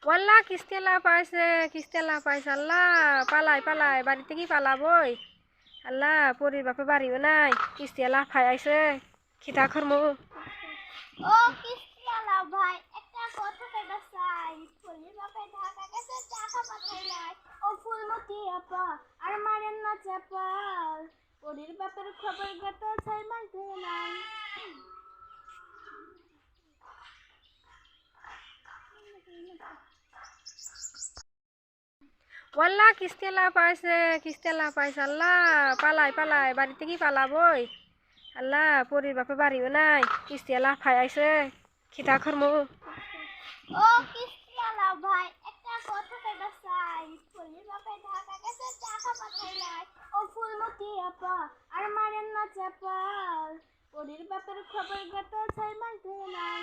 ওয়াল্লা কিস্তেলা পাইছে কিস্তেলা পাইছে আল্লাহ পালাই পালাই বাড়িতে কি পালাবই আল্লাহ পরির বাপে বাড়িও নাই কিস্তেলা ফাই আইছে খিতা খরমু ও কিস্তিওয়ালা ভাই একটা কথা কইবা চাই ফুলের বাপে ঢাকা গেছে টাকা পাঠাই নাই ও ফুলমতি আপা আর মারেন না চাপা পরির বাপের খবর গত 6 মাস ধরে নাই ওয়াল্লা কিস্তেলা পাইছে আল্লাহ পালাই পালাই বাড়িতে কি পালাবই আল্লাহ পরির বাপে বাড়িও নাই কিস্তেলা ফাই আইছে খিতা খরমু ও কিস্তিওয়ালা ভাই একটা কথা কইবা চাই ফুলের বাপে ঢাকা গেছে টাকা পাঠাই নাই ও ফুলমতি আপা আর মারেন না চাপা পরির বাপের খবর গত 6 মাস ধরে নাই